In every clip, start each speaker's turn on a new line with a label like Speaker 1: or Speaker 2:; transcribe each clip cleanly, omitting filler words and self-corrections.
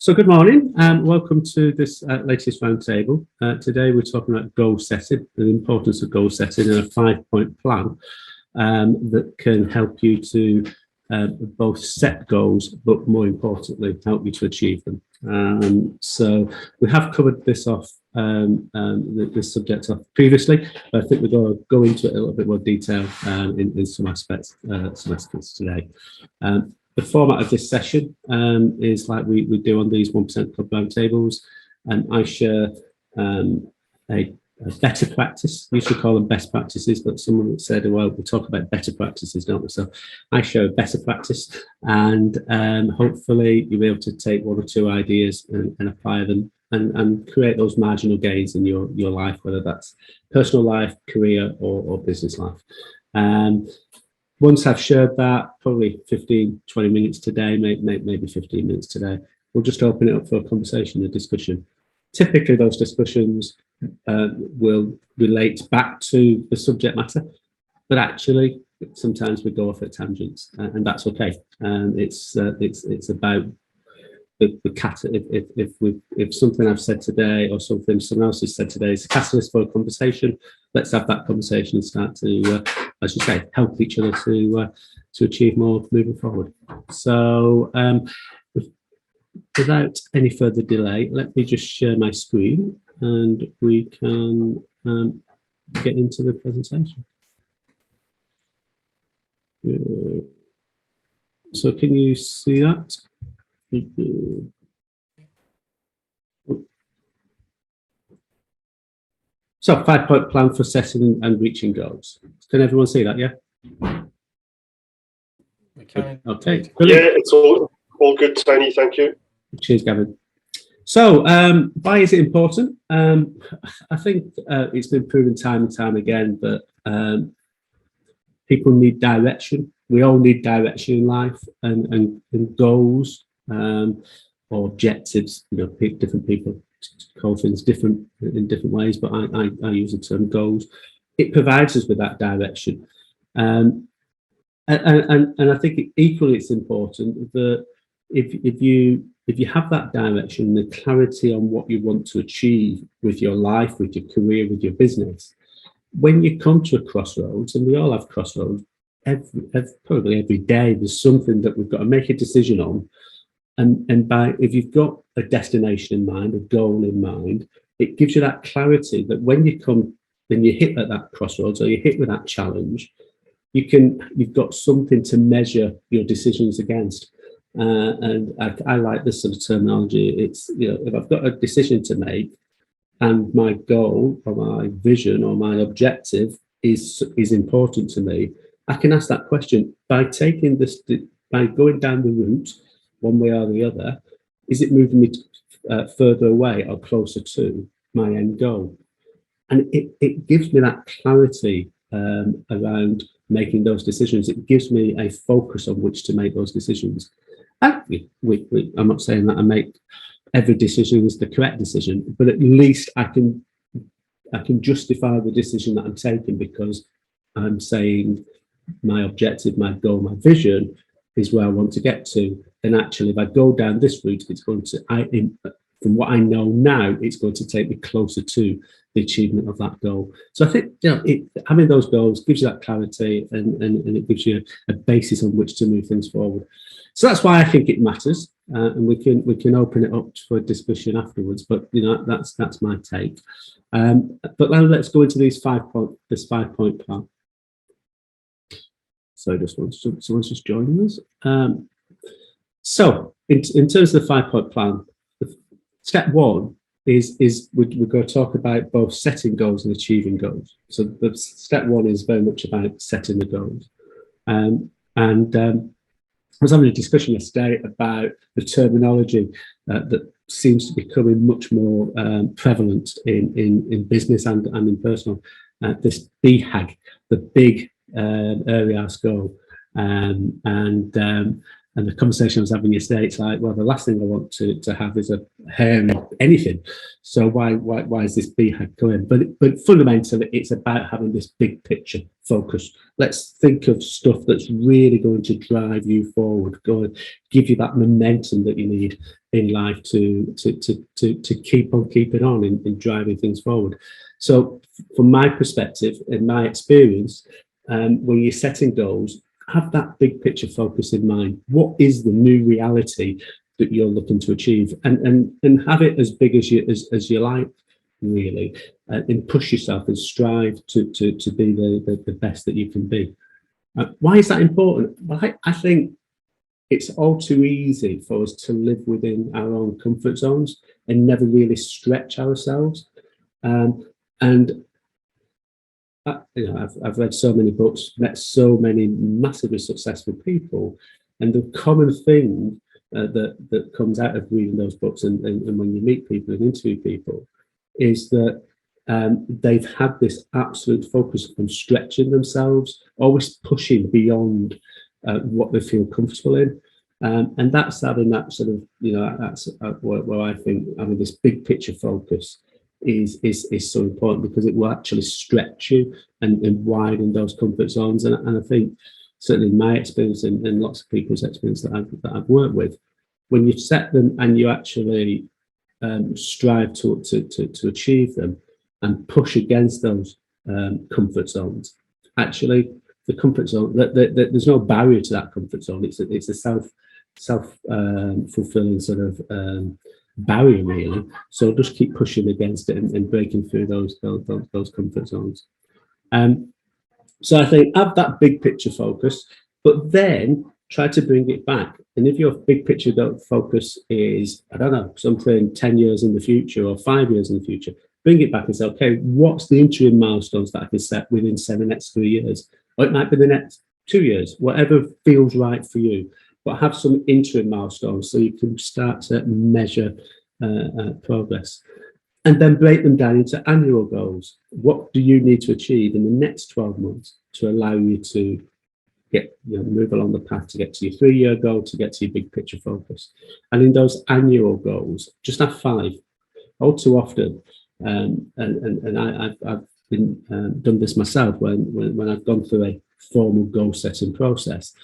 Speaker 1: So good morning and welcome to this latest roundtable. Today we're talking about goal setting, the importance of goal setting and a 5-point plan that can help you to both set goals, but more importantly, help you to achieve them. So we have covered this off, this subject off previously, but I think we're going to go into it a little bit more detail in some aspects today. The format of this session is like we do on these 1% Club roundtables, and I share a better practice. We used to call them best practices, but someone said, well, we'll talk about better practices, don't we? So I share a better practice, and hopefully you'll be able to take one or two ideas and apply them and create those marginal gains in your life, whether that's personal life, career, or business life. Once I've shared that, probably 15, 20 minutes today, maybe 15 minutes today, we'll just open it up for a conversation, a discussion. Typically, those discussions will relate back to the subject matter, but actually, sometimes we go off at tangents, and that's okay. It's about the catalyst. If something I've said today or something someone else has said today is a catalyst for a conversation, let's have that conversation and start to, as you say, help each other to achieve more moving forward. So without any further delay, let me just share my screen and we can get into the presentation. So can you see that? So 5-point plan for setting and reaching goals. Can everyone see that? Yeah.
Speaker 2: We can.
Speaker 1: Okay.
Speaker 3: Brilliant. Yeah, it's all good, Tony. Thank you.
Speaker 1: Cheers, Gavin. So why is it important? I think it's been proven time and time again that people need direction. We all need direction in life and goals or objectives. You know, different people call things different in different ways, but I use the term goals. It provides us with that direction, and I think equally it's important that if you have that direction, the clarity on what you want to achieve with your life, with your career, with your business, when you come to a crossroads, and we all have crossroads, probably every day there's something that we've got to make a decision on. And if you've got a destination in mind, a goal in mind, it gives you that clarity that when you hit at that crossroads or you hit with that challenge, you've got something to measure your decisions against. And I like this sort of terminology. It's, you know, if I've got a decision to make and my goal or my vision or my objective is important to me, I can ask that question by going down the route one way or the other. Is it moving me further away or closer to my end goal? And it gives me that clarity around making those decisions. It gives me a focus on which to make those decisions. I'm not saying that I make every decision is the correct decision, but at least I can justify the decision that I'm taking because I'm saying my objective, my goal, my vision is where I want to get to. And actually, if I go down this route, it's going to, from what I know now, it's going to take me closer to the achievement of that goal. So I think, you know, having those goals gives you that clarity and it gives you a basis on which to move things forward. So that's why I think it matters, and we can open it up for discussion afterwards. But you know, that's my take. But now let's go into this 5-point plan. So someone's just joining us. So in terms of the 5-point plan, step one is we're going to talk about both setting goals and achieving goals. So the step one is very much about setting the goals. I was having a discussion yesterday about the terminology that seems to be becoming much more prevalent in business and in personal. This BHAG, the big area goal, and And the conversation I was having yesterday, it's like, well, the last thing I want to have is a hairy anything. So why is this BHAG going? But fundamentally, it's about having this big picture focus. Let's think of stuff that's really going to drive you forward, go and give you that momentum that you need in life to keep on keeping on in driving things forward. So from my perspective, in my experience, when you're setting goals, have that big picture focus in mind. What is the new reality that you're looking to achieve, and have it as big as you like, really, and push yourself and strive to be the best that you can be. Why is that important? Well, I think it's all too easy for us to live within our own comfort zones and never really stretch ourselves. And I've read so many books, met so many massively successful people, and the common thing that comes out of reading those books and when you meet people and interview people is that they've had this absolute focus on stretching themselves, always pushing beyond what they feel comfortable in. And that's having that sort of, that's where I think having this big picture focus is so important, because it will actually stretch you and widen those comfort zones. And I think certainly in my experience and lots of people's experience that I've worked with, when you set them and you actually strive to achieve them and push against those comfort zones, actually the comfort zone, there's no barrier to that comfort zone. It's a self fulfilling sort of barrier, really. So just keep pushing against it and breaking through those comfort zones. So I think have that big picture focus, but then try to bring it back. And if your big picture focus is, I don't know, something 10 years in the future or 5 years in the future, bring it back and say, okay, what's the interim milestones that I can set within the next 3 years? Or it might be the next 2 years, whatever feels right for you. But have some interim milestones so you can start to measure progress. And then break them down into annual goals. What do you need to achieve in the next 12 months to allow you to move along the path to get to your 3-year goal, to get to your big picture focus? And in those annual goals, just have 5. All too often, and I've been done this myself when I've gone through a formal goal setting process.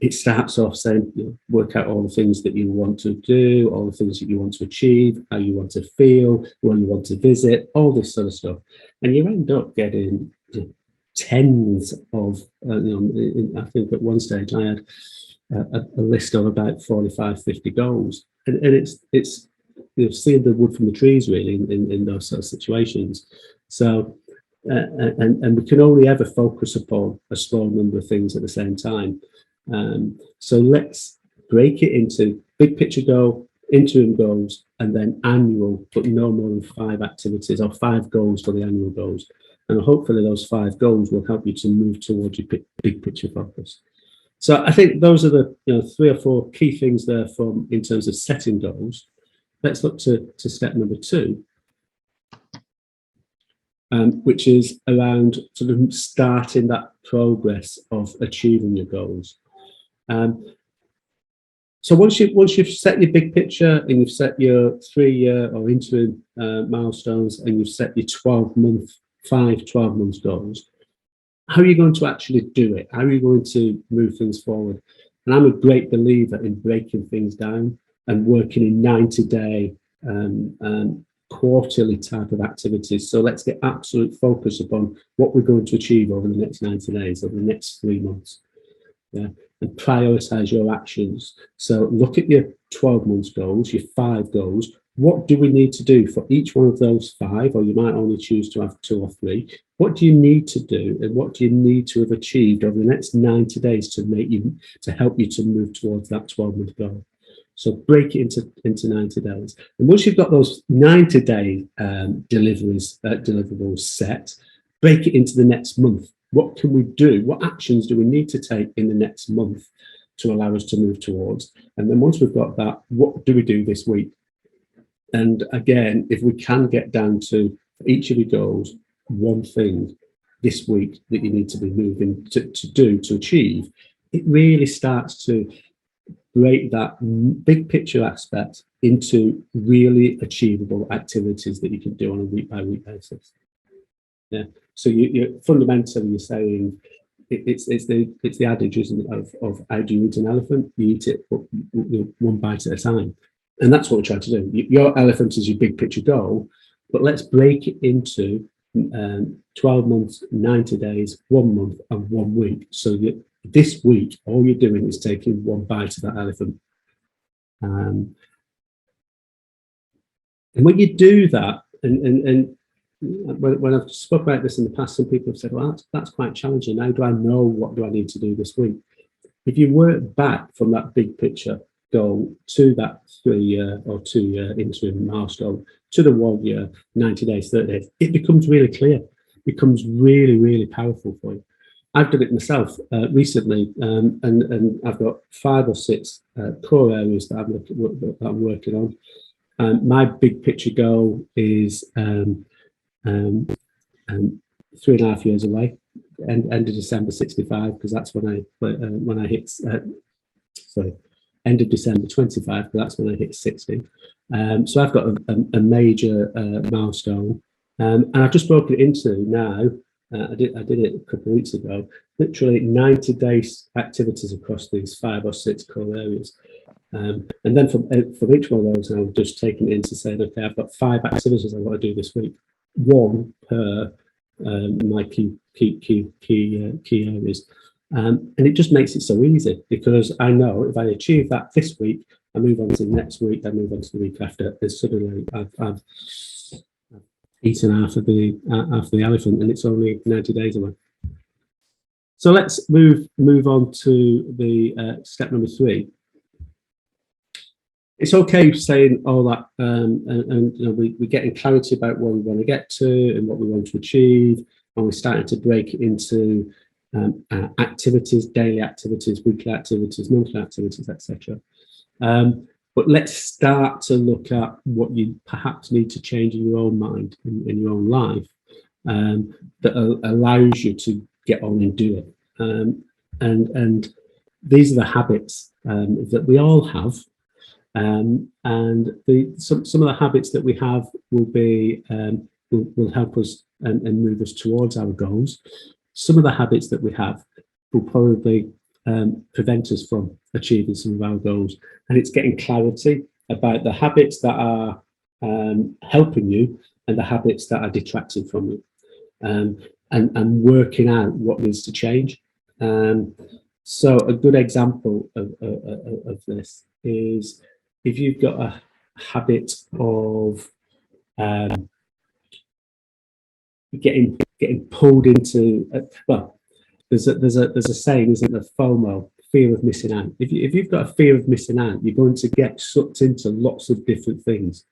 Speaker 1: It starts off saying, work out all the things that you want to do, all the things that you want to achieve, how you want to feel, where you want to visit, all this sort of stuff. And you end up getting tens of, I think at one stage I had a list of about 45, 50 goals. And it's seeing the wood from the trees, really, in those sort of situations. So, and we can only ever focus upon a small number of things at the same time. So let's break it into big picture goal, interim goals, and then annual, but no more than 5 activities or 5 goals for the annual goals. And hopefully those 5 goals will help you to move towards your big picture focus. So I think those are the 3 or 4 key things there in terms of setting goals. Let's look to step number 2. Which is around sort of starting that progress of achieving your goals. So once you've set your big picture and you've set your 3-year or interim milestones, and you've set your 12 month goals, how are you going to actually do it? How are you going to move things forward? And I'm a great believer in breaking things down and working in 90-day quarterly type of activities. So let's get absolute focus upon what we're going to achieve over the next 90 days, over the next 3 months. Yeah, and prioritize your actions. So look at your 12 months goals, your 5 goals. What do we need to do for each one of those 5, or you might only choose to have 2 or 3? What do you need to do, and what do you need to have achieved over the next 90 days to help you to move towards that 12-month goal? So break it into 90 days. And once you've got those 90-day deliverables set, break it into the next month. What can we do? What actions do we need to take in the next month to allow us to move towards? And then once we've got that, what do we do this week? And again, if we can get down to each of your goals, one thing this week that you need to be moving to achieve, it really starts to break that big picture aspect into really achievable activities that you can do on a week by week basis. Yeah. So you're fundamentally you're saying it's the adage, isn't it, of how do you eat an elephant? You eat it one bite at a time, and that's what we're trying to do. Your elephant is your big picture goal, but let's break it into 12 months, 90 days, 1 month, and 1 week. So this week, all you're doing is taking one bite of that elephant. And when you do that, and when I've spoken about this in the past, some people have said, well, that's quite challenging. How do I know what do I need to do this week? If you work back from that big picture goal to that 3-year or 2-year interim milestone, to the 1 year, 90 days, 30 days, it becomes really clear. It becomes really, really powerful for you. I've done it myself recently, and I've got 5 or 6 core areas that I'm working on. My big picture goal is 3.5 years away, end of December 65, because that's when I hit. Sorry, end of December 25, because that's when I hit 60. So I've got a major milestone, and I've just broken it into now. I did it a couple of weeks ago. Literally 90 days activities across these 5 or 6 core areas. And then from each one of those, I'm just taking it into saying, okay, I've got 5 activities I want to do this week, 1 per my key areas, and it just makes it so easy, because I know if I achieve that this week, I move on to next week, I move on to the week after, and suddenly I've eaten half of the elephant, and it's only 90 days away. So let's move on to the step number 3. It's okay saying all that, and you know, we're getting clarity about where we want to get to and what we want to achieve, and we're starting to break it into activities, daily activities, weekly activities, monthly activities, etc. But let's start to look at what you perhaps need to change in your own mind, in your own life, that allows you to get on and do it. And these are the habits that we all have. And some of the habits that we have will be will help us and move us towards our goals. Some of the habits that we have will probably prevent us from achieving some of our goals. And it's getting clarity about the habits that are helping you and the habits that are detracting from you, and working out what needs to change. So a good example of this is if you've got a habit of getting pulled into, well, there's a saying, isn't there, FOMO, fear of missing out. If you've got a fear of missing out, you're going to get sucked into lots of different things,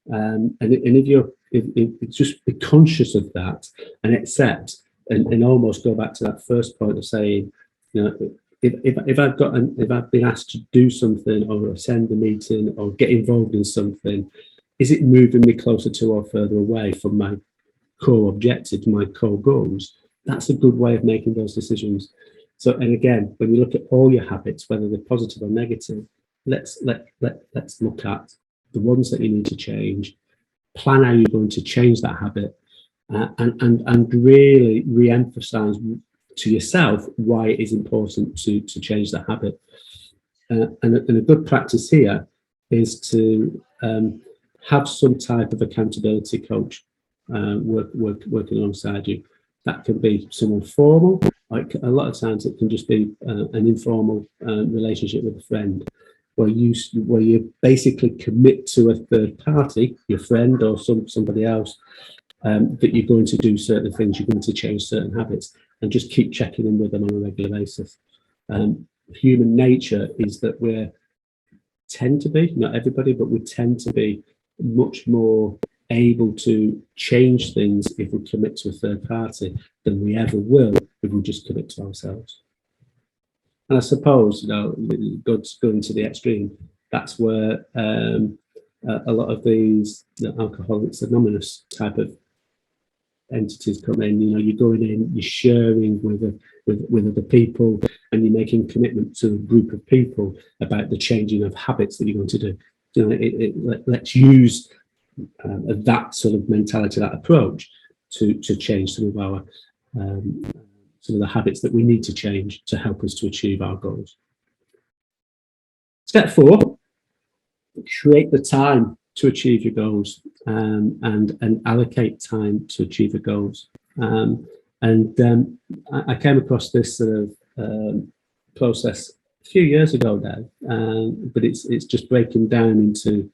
Speaker 1: and if just be conscious of that and accept and almost go back to that first point of saying, you know, if I've been asked to do something or attend a meeting or get involved in something, is it moving me closer to or further away from my core objectives, my core goals? That's a good way of making those decisions. So, and again, when you look at all your habits, whether they're positive or negative, let's look at the ones that you need to change, plan how you're going to change that habit, and really re-emphasize to yourself why it is important to change that habit. And a good practice here is to have some type of accountability coach working alongside you. That can be someone formal, like a lot of times it can just be an informal relationship with a friend, where you basically commit to a third party, your friend or somebody else, that you're going to do certain things, you're going to change certain habits, and just keep checking in with them on a regular basis. Human nature is that we tend to be, not everybody, but we tend to be much more able to change things if we commit to a third party than we ever will if we just commit to ourselves. And I suppose, you know, going to the extreme, that's where a lot of these Alcoholics Anonymous type of entities come in. You're going in, you're sharing with other people, and you're making commitment to a group of people about the changing of habits that you're going to do. Let's use that sort of mentality, that approach, to change some of the habits that we need to change to help us to achieve our goals. Step 4, create the time to achieve your goals, and allocate time to achieve your goals. I came across this sort of process a few years ago now, but it's just breaking down into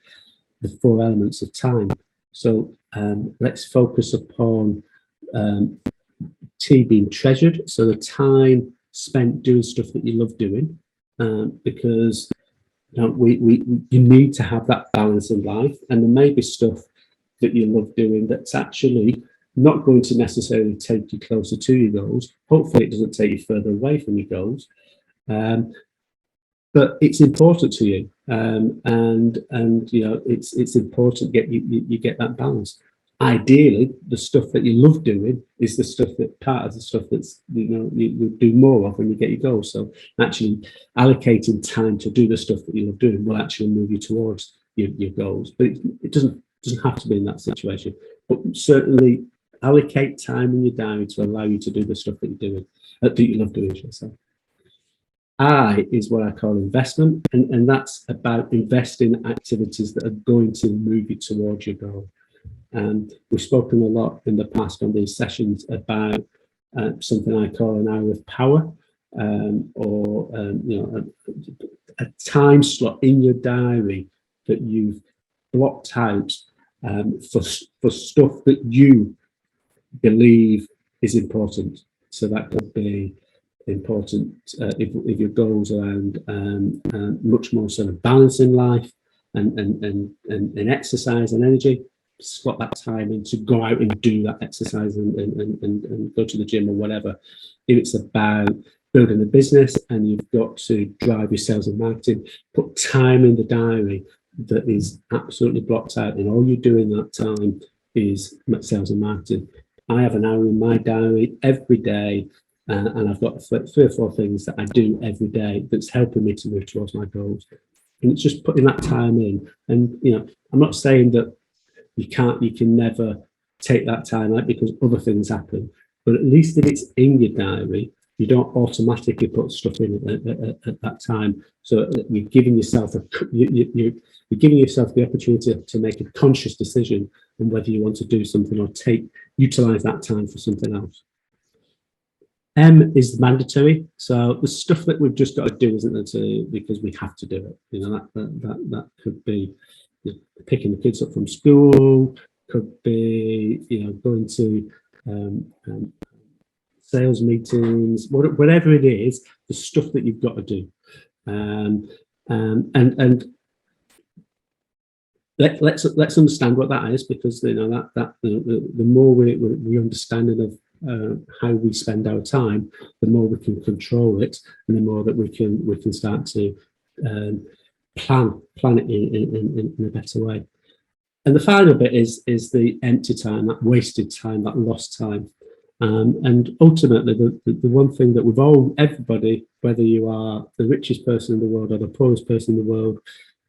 Speaker 1: the 4 elements of time. So let's focus upon T being treasured, so the time spent doing stuff that you love doing, because you need to have that balance in life, and there may be stuff that you love doing that's actually not going to necessarily take you closer to your goals. Hopefully it doesn't take you further away from your goals, but it's important to you, and it's important you get that balance. Ideally, the stuff that you love doing is the stuff that part of the stuff that's you do more of when you get your goals. So actually allocating time to do the stuff that you love doing will actually move you towards your goals. But it doesn't have to be in that situation. But certainly allocate time in your diary to allow you to do the stuff that you're doing, that you love doing, should I say. I is what I call investment, and that's about investing in activities that are going to move you towards your goal. We've spoken a lot in the past on these sessions about something I call an hour of power, or a time slot in your diary that you've blocked out for stuff that you believe is important. So that could be important if your goals around much more sort of balance in life and exercise and energy. Slot that time in to go out and do that exercise and go to the gym or whatever. If it's about building a business and you've got to drive your sales and marketing, put time in the diary that is absolutely blocked out, and all you do in that time is sales and marketing. I have an hour in my diary every day, and I've got 3 or 4 things that I do every day that's helping me to move towards my goals. And it's just putting that time in. And I'm not saying that you can never take that time out because other things happen, but at least if it's in your diary, you don't automatically put stuff in at that time. So you're giving yourself you're giving yourself the opportunity to make a conscious decision on whether you want to do something or utilize that time for something else. M is mandatory, so the stuff that we've just got to do isn't there because we have to do it. That could be picking the kids up from school, could be going to sales meetings, whatever it is, the stuff that you've got to do, and let's understand what that is, because the more we understanding of how we spend our time, the more we can control it, and the more that we can start to plan it in a better way. And the final bit is the empty time, that wasted time, that lost time. And ultimately, the one thing that everybody, whether you are the richest person in the world or the poorest person in the world,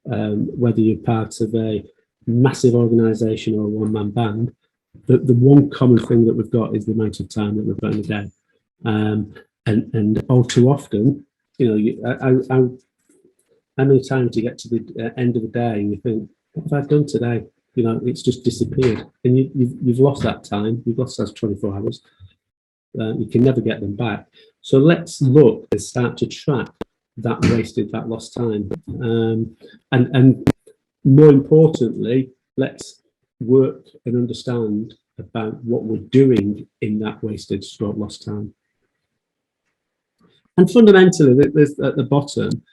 Speaker 1: whether you're part of a massive organisation or a one-man band, the one common thing that we've got is the amount of time that we've got in a day. And all too often, how many times do you get to the end of the day and you think, what have I done today? It's just disappeared, and you've lost that time. You've lost those 24 hours. You can never get them back. So let's look and start to track that lost time, and more importantly, let's work and understand about what we're doing in that wasted lost time. And fundamentally, there's at the bottom,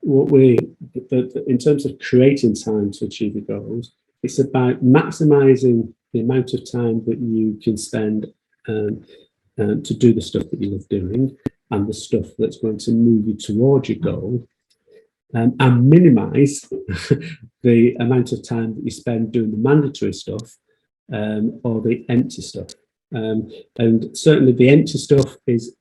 Speaker 1: in terms of creating time to achieve your goals, it's about maximizing the amount of time that you can spend to do the stuff that you love doing and the stuff that's going to move you towards your goal, and minimize the amount of time that you spend doing the mandatory stuff or the empty stuff. And certainly the empty stuff is,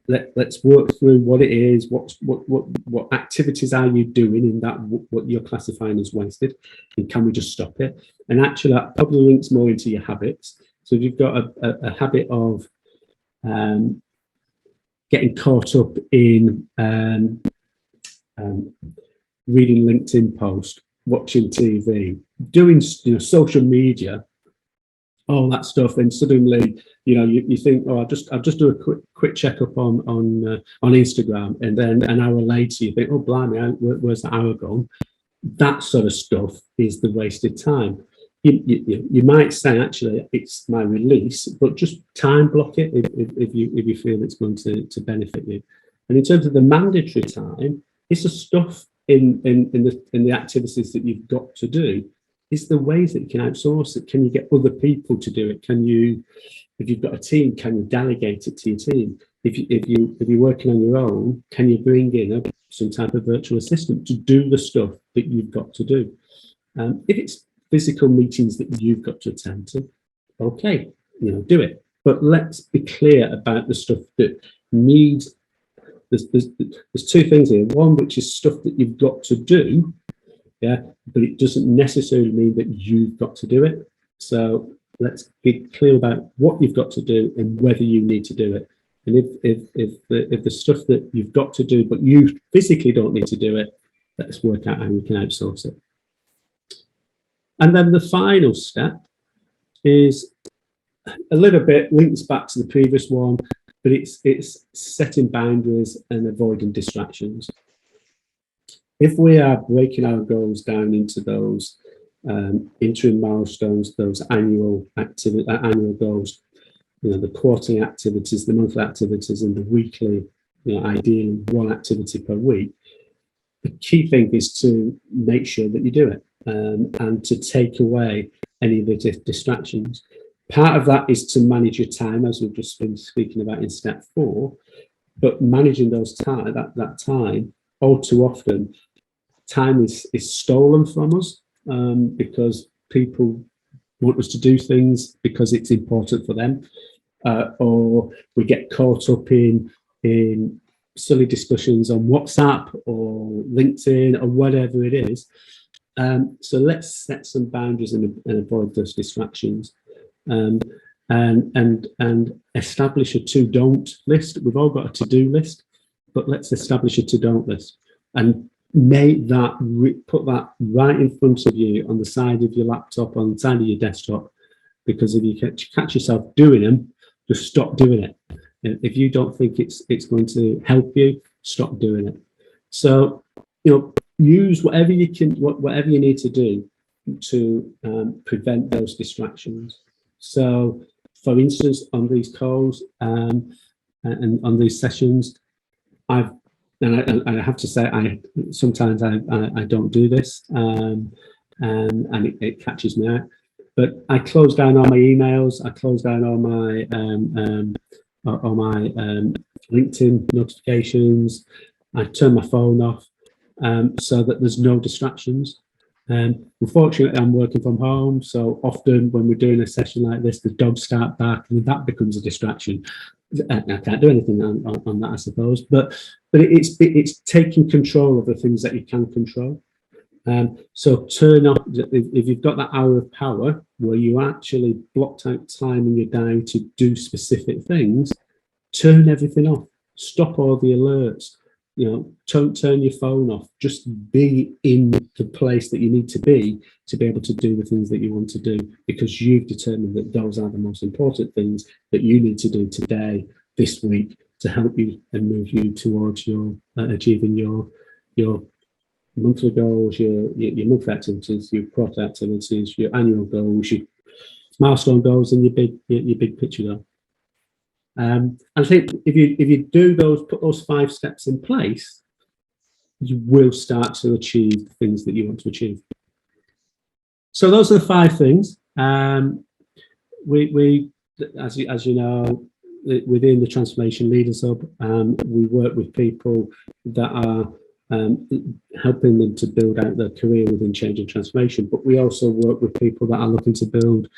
Speaker 1: let's work through what it is, what activities are you doing in that, what you're classifying as wasted, and can we just stop it? And actually that probably links more into your habits. So if you've got a habit of getting caught up in reading LinkedIn posts, watching TV, doing social media, all that stuff, and suddenly you think, oh, I'll just do a quick checkup on Instagram, and then an hour later you think, oh blimey, where's the hour gone? That sort of stuff is the wasted time. You might say, actually, it's my release, but just time block it if you feel it's going to benefit you. And in terms of the mandatory time, it's the stuff in the activities that you've got to do. It's the ways that you can outsource it. Can you get other people to do it? Can you, if you've got a team, can you delegate it to your team? If you're working on your own, can you bring in some type of virtual assistant to do the stuff that you've got to do? If it's physical meetings that you've got to attend to, okay, do it. But let's be clear about the stuff that needs. There's two things here. One, which is stuff that you've got to do, but it doesn't necessarily mean that you've got to do it. So let's be clear about what you've got to do and whether you need to do it. And if the stuff that you've got to do, but you physically don't need to do it, let's work out how we can outsource it. And then the final step is a little bit links back to the previous one, but it's setting boundaries and avoiding distractions. If we are breaking our goals down into those interim milestones, those annual goals, the quarterly activities, the monthly activities, and the weekly, ideally one activity per week, the key thing is to make sure that you do it, and to take away any of the distractions. Part of that is to manage your time, as we've just been speaking about in step 4, but managing those time, that time, all too often, time is stolen from us, because people want us to do things because it's important for them, or we get caught up in silly discussions on WhatsApp or LinkedIn or whatever it is. So let's set some boundaries and avoid those distractions, and establish a to-don't list. We've all got a to-do list, but let's establish a to-don't list and make that, put that right in front of you on the side of your laptop, on the side of your desktop, because if you catch yourself doing them, just stop doing it. If you don't think it's going to help you, stop doing it. So, use whatever you can, whatever you need to do to prevent those distractions. So, for instance, on these calls and on these sessions, I have to say, sometimes I don't do this, and it catches me out. But I close down all my emails. I close down all my LinkedIn notifications. I turn my phone off, so that there's no distractions. Unfortunately, I'm working from home, so often when we're doing a session like this, the dogs start barking, and that becomes a distraction. I can't do anything on that, I suppose. But it's taking control of the things that you can control. So turn off, if you've got that hour of power where you actually blocked out time in your diary to do specific things, turn everything off. Stop all the alerts. Don't turn your phone off. Just be in the place that you need to be able to do the things that you want to do, because you've determined that those are the most important things that you need to do today, this week, to help you and move you towards your achieving your monthly goals, your monthly activities, your quarter activities, your annual goals, your milestone goals, and your big picture goal. I think if you do put those 5 steps in place, you will start to achieve the things that you want to achieve. So those are the 5 things. We as you know, within the Transformation Leaders Hub, we work with people that are helping them to build out their career within change and transformation, but we also work with people that are looking to build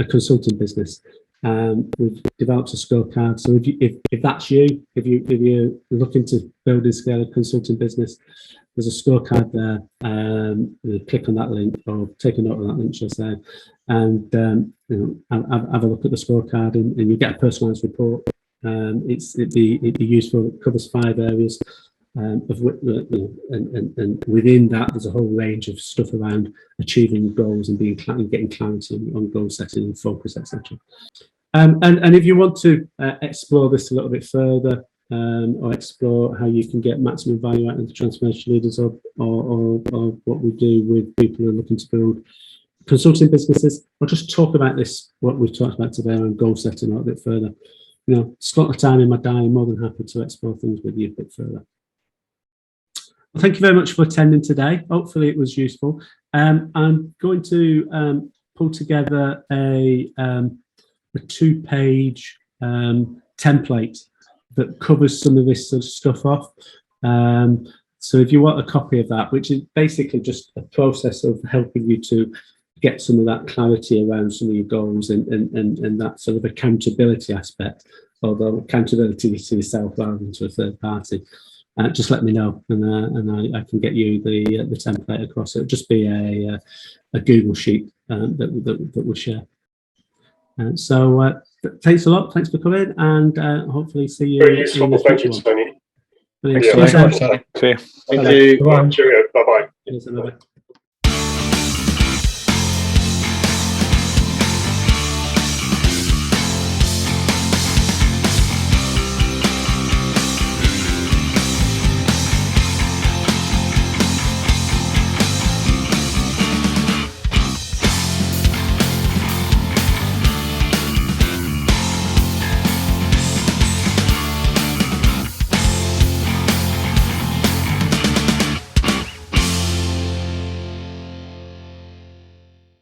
Speaker 1: a consulting business. We've developed a scorecard. So if that's you, if you're looking to build and scale a consulting business, there's a scorecard there. Click on that link or take a note of that link, shall I say, and have a look at the scorecard, and you get a personalised report. It'd be useful. It covers 5 areas, and within that, there's a whole range of stuff around achieving goals and getting clarity on goal setting and focus, etc. And if you want to explore this a little bit further, or explore how you can get maximum value out of the transformation leaders, or what we do with people who are looking to build consulting businesses, or just talk about this, what we've talked about today on goal setting a little bit further, slot the time in my diary. I'm more than happy to explore things with you a bit further. Well, thank you very much for attending today. Hopefully it was useful. I'm going to pull together a 2-page template that covers some of this sort of stuff off. So if you want a copy of that, which is basically just a process of helping you to get some of that clarity around some of your goals and that sort of accountability aspect, although accountability to yourself rather than to a third party, just let me know, and I can get you the template across. It'll just be a Google sheet that we'll share. So thanks a lot. Thanks for coming, and hopefully see you.
Speaker 3: Very useful. Thank you, Tony.
Speaker 1: Thank
Speaker 3: you very much, Tony.
Speaker 2: See you.
Speaker 3: Thank you. Cheerio. Bye-bye.
Speaker 1: Bye-bye.